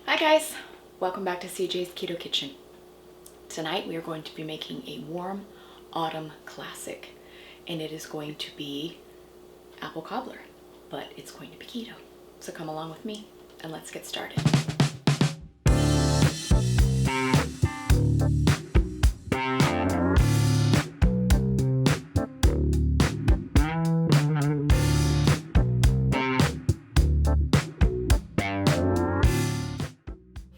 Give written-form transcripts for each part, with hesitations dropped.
Hi guys, welcome back to CJ's Keto Kitchen. Tonight we are going to be making a warm autumn classic, and it is going to be apple cobbler, but it's going to be keto. So come along with me and let's get started.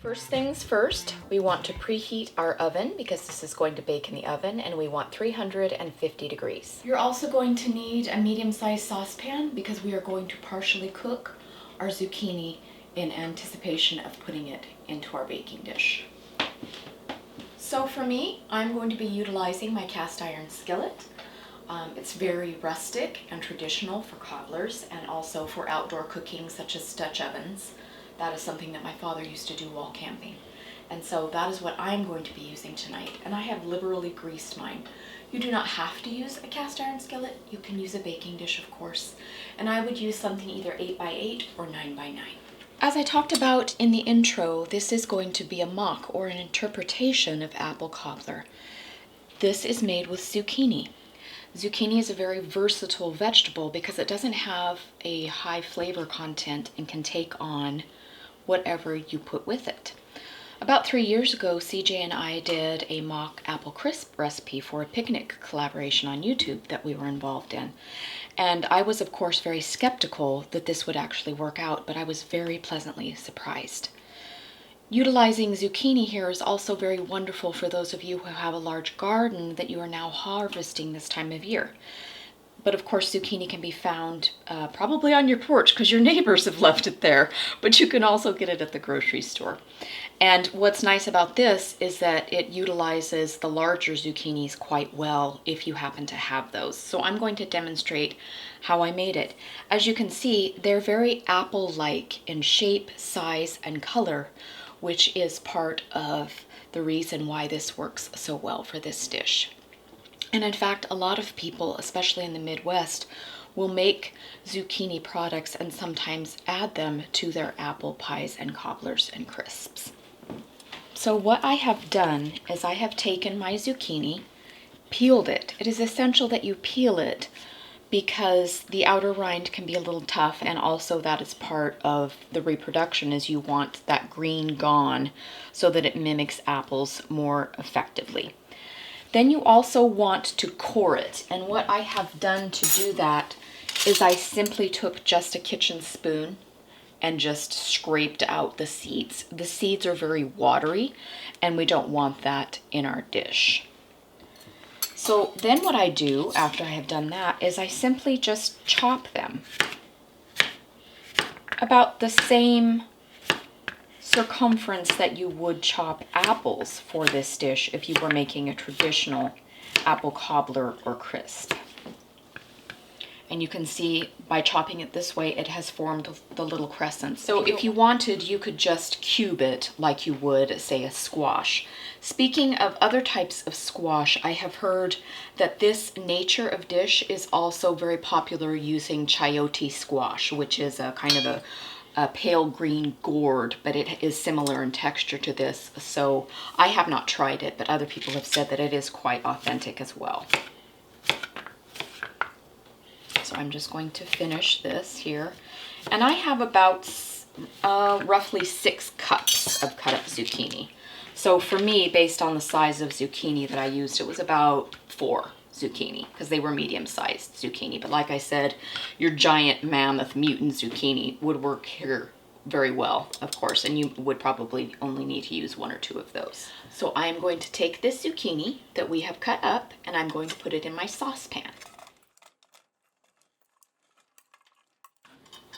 First things first, we want to preheat our oven because this is going to bake in the oven, and we want 350 degrees. You're also going to need a medium-sized saucepan because we are going to partially cook our zucchini in anticipation of putting it into our baking dish. So for me, I'm going to be utilizing my cast iron skillet. It's very rustic and traditional for cobblers and also for outdoor cooking such as Dutch ovens. That is something that my father used to do while camping. And so that is what I'm going to be using tonight. And I have liberally greased mine. You do not have to use a cast iron skillet. You can use a baking dish, of course. And I would use something either 8x8 or 9x9. As I talked about in the intro, this is going to be a mock or an interpretation of apple cobbler. This is made with zucchini. Zucchini is a very versatile vegetable because it doesn't have a high flavor content and can take on whatever you put with it. About 3 years ago, CJ and I did a mock apple crisp recipe for a picnic collaboration on YouTube that we were involved in. And I was, of course, very skeptical that this would actually work out, but I was very pleasantly surprised. Utilizing zucchini here is also very wonderful for those of you who have a large garden that you are now harvesting this time of year. But of course, zucchini can be found probably on your porch because your neighbors have left it there, but you can also get it at the grocery store. And what's nice about this is that it utilizes the larger zucchinis quite well if you happen to have those. So I'm going to demonstrate how I made it. As you can see, they're very apple-like in shape, size, and color, which is part of the reason why this works so well for this dish. And in fact, a lot of people, especially in the Midwest, will make zucchini products and sometimes add them to their apple pies and cobblers and crisps. So what I have done is I have taken my zucchini, peeled it. It is essential that you peel it because the outer rind can be a little tough, and also that is part of the reproduction, is you want that green gone so that it mimics apples more effectively. Then you also want to core it, and what I have done to do that is I simply took just a kitchen spoon and just scraped out the seeds. The seeds are very watery, and we don't want that in our dish. So then what I do after I have done that is I simply just chop them about the same circumference that you would chop apples for this dish if you were making a traditional apple cobbler or crisp. And you can see by chopping it this way, it has formed the little crescents. So if you wanted, you could just cube it like you would, say, a squash. Speaking of other types of squash, I have heard that this nature of dish is also very popular using chayote squash, which is a kind of a pale green gourd, but it is similar in texture to this. So I have not tried it, but other people have said that it is quite authentic as well. So I'm just going to finish this here. And I have about roughly 6 cups of cut up zucchini. So for me, based on the size of zucchini that I used, it was about 4 zucchini because they were medium-sized zucchini. But like I said, your giant mammoth mutant zucchini would work here very well, of course, and you would probably only need to use 1 or 2 of those. So I am going to take this zucchini that we have cut up, and I'm going to put it in my saucepan.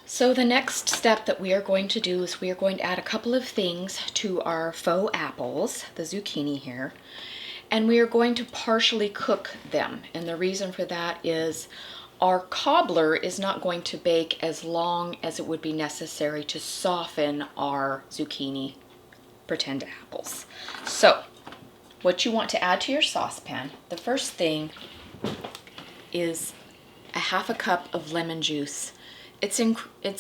So the next step that we are going to do is we are going to add a couple of things to our faux apples, the zucchini here, and we are going to partially cook them. And the reason for that is our cobbler is not going to bake as long as it would be necessary to soften our zucchini pretend apples. So what you want to add to your saucepan, the first thing is a 1/2 cup of lemon juice. It's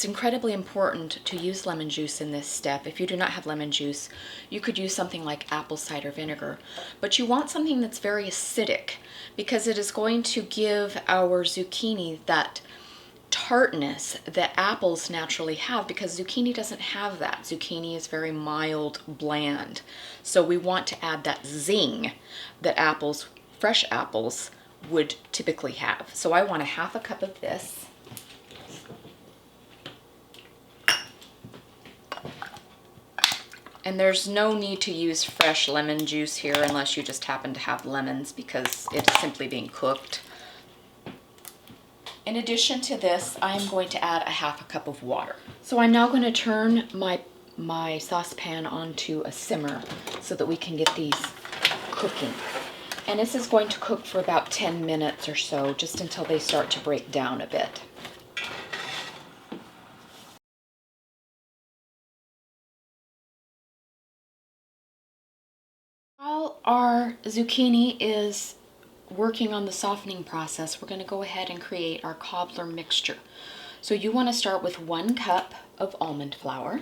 incredibly important to use lemon juice in this step. If you do not have lemon juice, you could use something like apple cider vinegar. But you want something that's very acidic because it is going to give our zucchini that tartness that apples naturally have, because zucchini doesn't have that. Zucchini is very mild, bland. So we want to add that zing that apples, fresh apples, would typically have. So I want a half a cup of this. And there's no need to use fresh lemon juice here unless you just happen to have lemons, because it's simply being cooked. In addition to this, I'm going to add a half a cup of water. So I'm now going to turn my saucepan onto a simmer so that we can get these cooking. And this is going to cook for about 10 minutes or so, just until they start to break down a bit. While our zucchini is working on the softening process, we're going to go ahead and create our cobbler mixture. So you want to start with 1 cup of almond flour.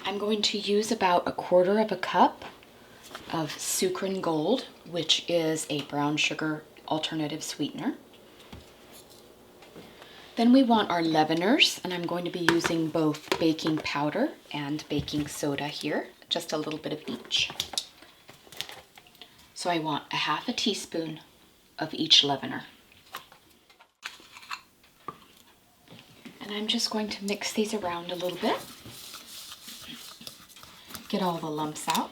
I'm going to use about 1/4 cup of Sucrin Gold, which is a brown sugar alternative sweetener. Then we want our leaveners, and I'm going to be using both baking powder and baking soda here, just a little bit of each. So I want 1/2 teaspoon of each leavener. And I'm just going to mix these around a little bit. Get all the lumps out.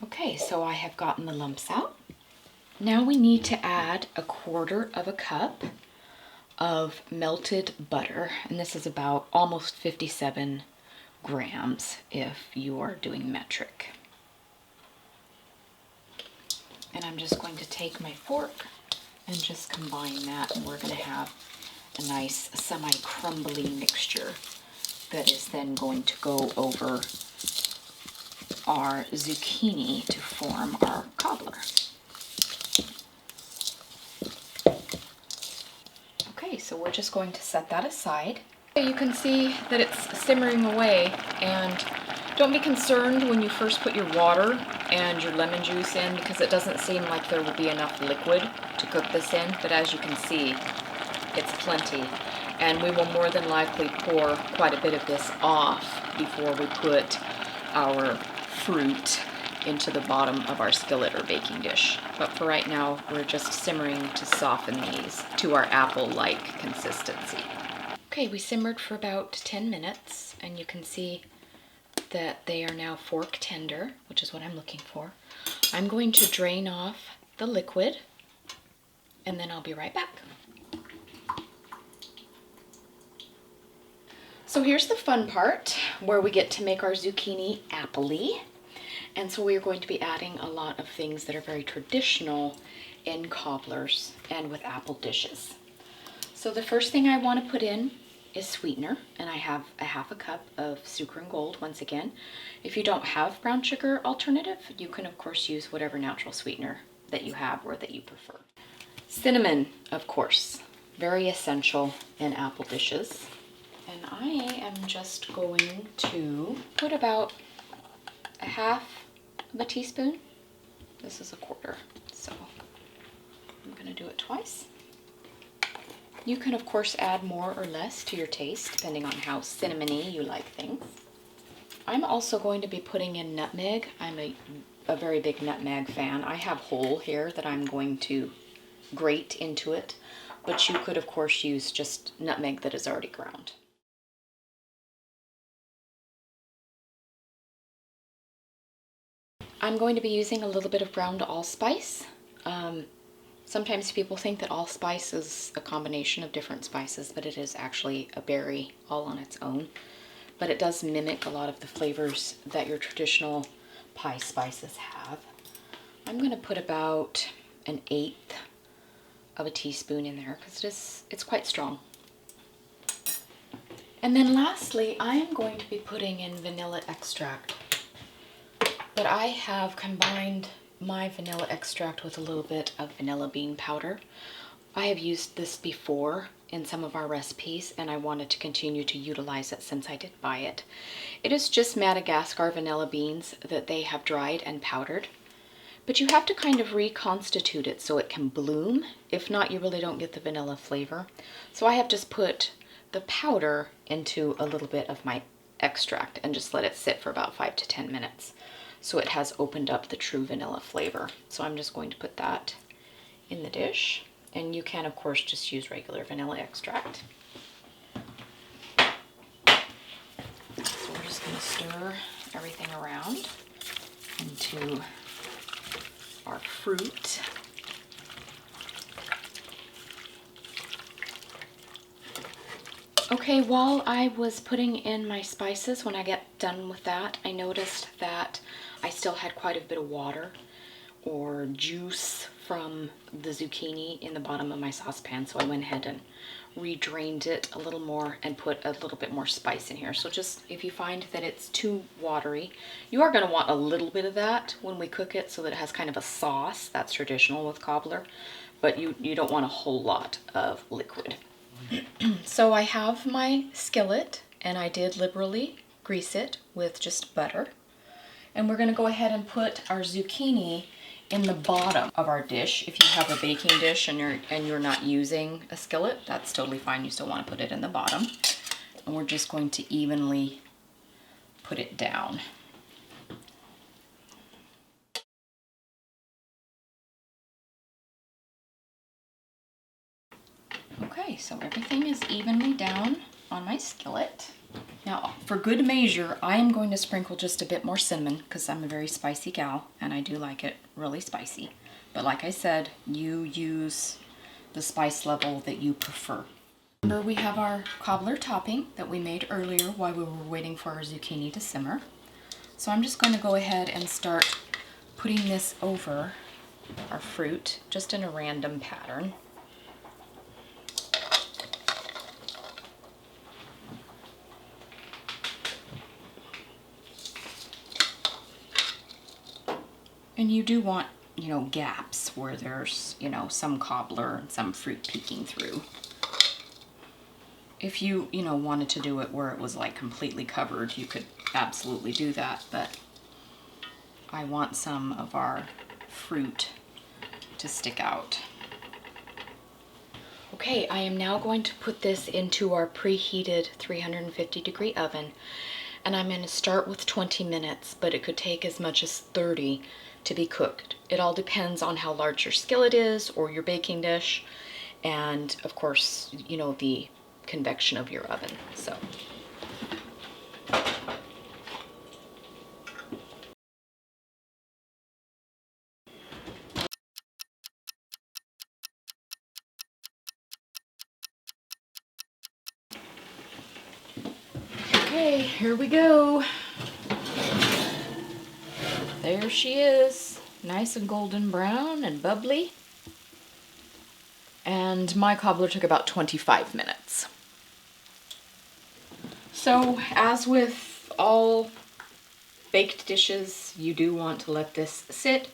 Okay, so I have gotten the lumps out. Now we need to add 1/4 cup of melted butter, and this is about almost 57 grams if you are doing metric. And I'm just going to take my fork and just combine that, and we're going to have a nice semi-crumbly mixture that is then going to go over our zucchini to form our cobbler. Okay, so we're just going to set that aside. You can see that it's simmering away, and don't be concerned when you first put your water and your lemon juice in, because it doesn't seem like there will be enough liquid to cook this in, but as you can see, it's plenty. And we will more than likely pour quite a bit of this off before we put our fruit into the bottom of our skillet or baking dish. But for right now, we're just simmering to soften these to our apple-like consistency. Okay, we simmered for about 10 minutes, and you can see that they are now fork tender, which is what I'm looking for. I'm going to drain off the liquid, and then I'll be right back. So here's the fun part, where we get to make our zucchini apple-y. And so we are going to be adding a lot of things that are very traditional in cobblers and with apple dishes. So the first thing I want to put in is sweetener, and I have 1/2 cup of Sucrin Gold once again. If you don't have brown sugar alternative, you can of course use whatever natural sweetener that you have or that you prefer. Cinnamon, of course, very essential in apple dishes. And I am just going to put about 1/2 teaspoon. This is 1/4, so I'm going to do it twice. You can of course add more or less to your taste, depending on how cinnamony you like things. I'm also going to be putting in nutmeg. I'm a very big nutmeg fan. I have whole here that I'm going to grate into it, but you could of course use just nutmeg that is already ground. I'm going to be using a little bit of ground allspice. Sometimes people think that allspice is a combination of different spices, but it is actually a berry all on its own. But it does mimic a lot of the flavors that your traditional pie spices have. I'm going to put about 1/8 teaspoon in there because it's quite strong. And then lastly, I am going to be putting in vanilla extract. But I have combined my vanilla extract with a little bit of vanilla bean powder. I have used this before in some of our recipes, and I wanted to continue to utilize it since I did buy it. It is just Madagascar vanilla beans that they have dried and powdered, but you have to kind of reconstitute it so it can bloom. If not, you really don't get the vanilla flavor. So I have just put the powder into a little bit of my extract and just let it sit for about 5 to 10 minutes. So it has opened up the true vanilla flavor. So I'm just going to put that in the dish. And you can, of course, just use regular vanilla extract. So we're just going to stir everything around into our fruit. Okay, while I was putting in my spices, when I get done with that, I noticed that I still had quite a bit of water or juice from the zucchini in the bottom of my saucepan, so I went ahead and re-drained it a little more and put a little bit more spice in here. So just if you find that it's too watery, you are going to want a little bit of that when we cook it so that it has kind of a sauce. That's traditional with cobbler, but you don't want a whole lot of liquid. So I have my skillet, and I did liberally grease it with just butter. And we're going to go ahead and put our zucchini in the bottom of our dish. If you have a baking dish and you're not using a skillet, that's totally fine. You still want to put it in the bottom. And we're just going to evenly put it down. Okay, so everything is evenly down on my skillet. Now, for good measure, I am going to sprinkle just a bit more cinnamon because I'm a very spicy gal and I do like it really spicy. But like I said, you use the spice level that you prefer. Remember, we have our cobbler topping that we made earlier while we were waiting for our zucchini to simmer. So I'm just going to go ahead and start putting this over our fruit just in a random pattern. And you do want, gaps where there's, some cobbler and some fruit peeking through. If you, wanted to do it where it was like completely covered, you could absolutely do that, but I want some of our fruit to stick out. Okay, I am now going to put this into our preheated 350-degree oven, and I'm going to start with 20 minutes, but it could take as much as 30 to be cooked. It all depends on how large your skillet is or your baking dish, and of course, the convection of your oven. So okay, here we go. There she is, nice and golden brown and bubbly. And my cobbler took about 25 minutes. So as with all baked dishes, you do want to let this sit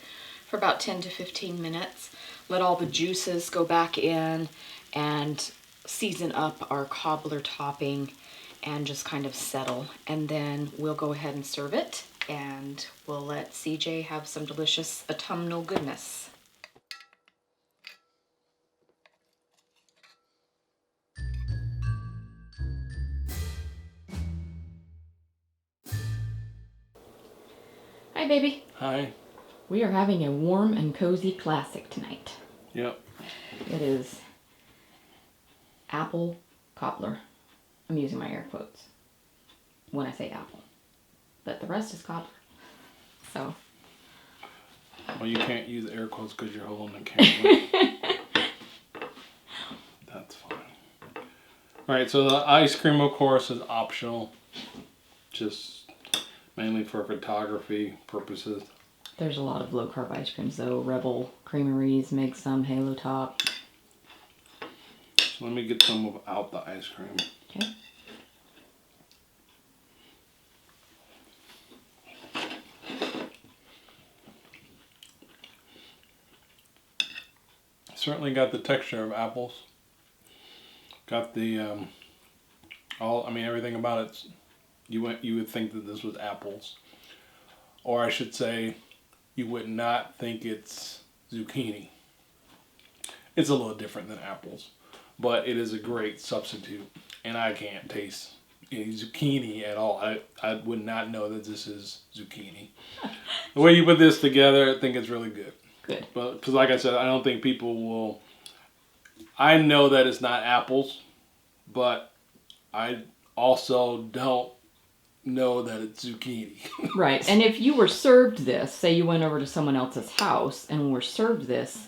for about 10 to 15 minutes. Let all the juices go back in and season up our cobbler topping and just kind of settle. And then we'll go ahead and serve it, and we'll let CJ have some delicious autumnal goodness. Hi, baby. Hi. We are having a warm and cozy classic tonight. Yep. It is apple cobbler. I'm using my air quotes when I say apple, but the rest is cobbler. So. Well, you can't use air quotes because you're holding the camera. That's fine. Alright, so the ice cream, of course, is optional. Just mainly for photography purposes. There's a lot of low-carb ice creams, though. Rebel Creameries make some, Halo Top. So let me get some without the ice cream. Okay. certainly got the texture of apples. Got the everything about it. You would think that this was apples, or I should say, you would not think it's zucchini. It's a little different than apples, but it is a great substitute, and I can't taste any zucchini at all. I would not know that this is zucchini. The way you put this together, I think it's really good. Good. But because, like I said, I don't think people will. I know that it's not apples, but I also don't know that it's zucchini. Right. And if you were served this, say you went over to someone else's house and were served this,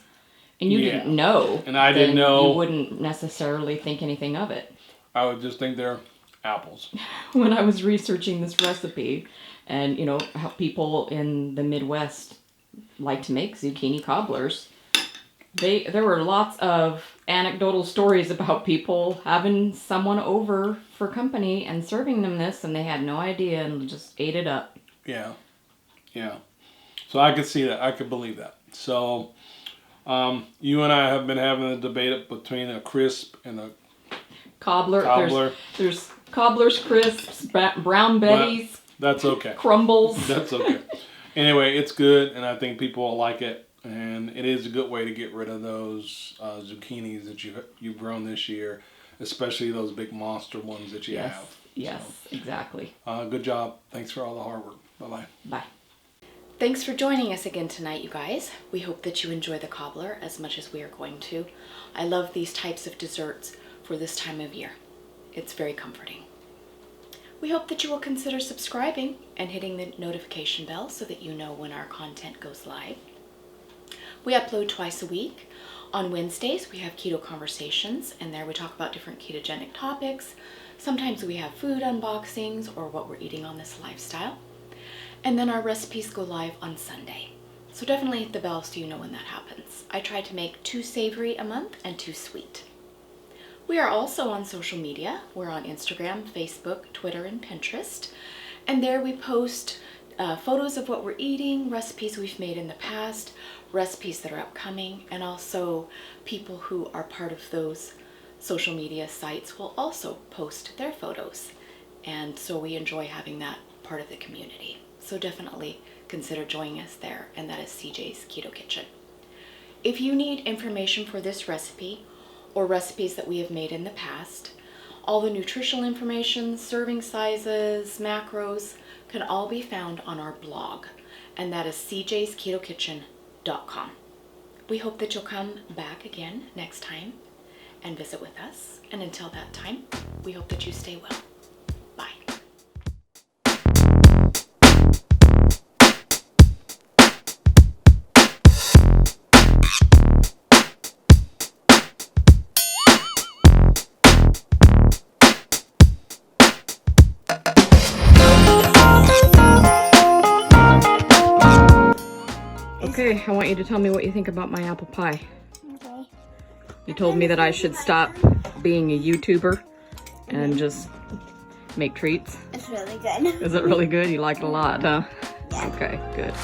and you didn't know, and I didn't know, you wouldn't necessarily think anything of it. I would just think they're apples. When I was researching this recipe, and you know how people in the Midwest like to make zucchini cobblers, there were lots of anecdotal stories about people having someone over for company and serving them this, and they had no idea and just ate it up. Yeah. So I could see that. I could believe that. So you and I have been having a debate between a crisp and a cobbler. There's cobblers, crisps, brown betties. But that's okay. Crumbles. That's okay. Anyway, it's good, and I think people will like it. And it is a good way to get rid of those zucchinis that you've grown this year, especially those big monster ones that you have. Yes, so, exactly. Good job. Thanks for all the hard work. Bye-bye. Bye. Thanks for joining us again tonight, you guys. We hope that you enjoy the cobbler as much as we are going to. I love these types of desserts for this time of year. It's very comforting. We hope that you will consider subscribing and hitting the notification bell so that you know when our content goes live. We upload twice a week. On Wednesdays, we have Keto Conversations, and there we talk about different ketogenic topics. Sometimes we have food unboxings or what we're eating on this lifestyle. And then our recipes go live on Sunday. So definitely hit the bell so you know when that happens. I try to make 2 savory a month and 2 sweet. We are also on social media. We're on Instagram, Facebook, Twitter, and Pinterest. And there we post photos of what we're eating, recipes we've made in the past, recipes that are upcoming, and also people who are part of those social media sites will also post their photos. And so we enjoy having that part of the community. So definitely consider joining us there, and that is CJ's Keto Kitchen. If you need information for this recipe or recipes that we have made in the past, all the nutritional information, serving sizes, macros can all be found on our blog, and that is Cjsketokitchen.com. We hope that you'll come back again next time and visit with us. And until that time, we hope that you stay well. Bye. Okay, I want you to tell me what you think about my apple pie. Okay. You told me that I should stop being a YouTuber and just make treats. It's really good. Is it really good? You like it a lot, huh? Yeah. Okay, good.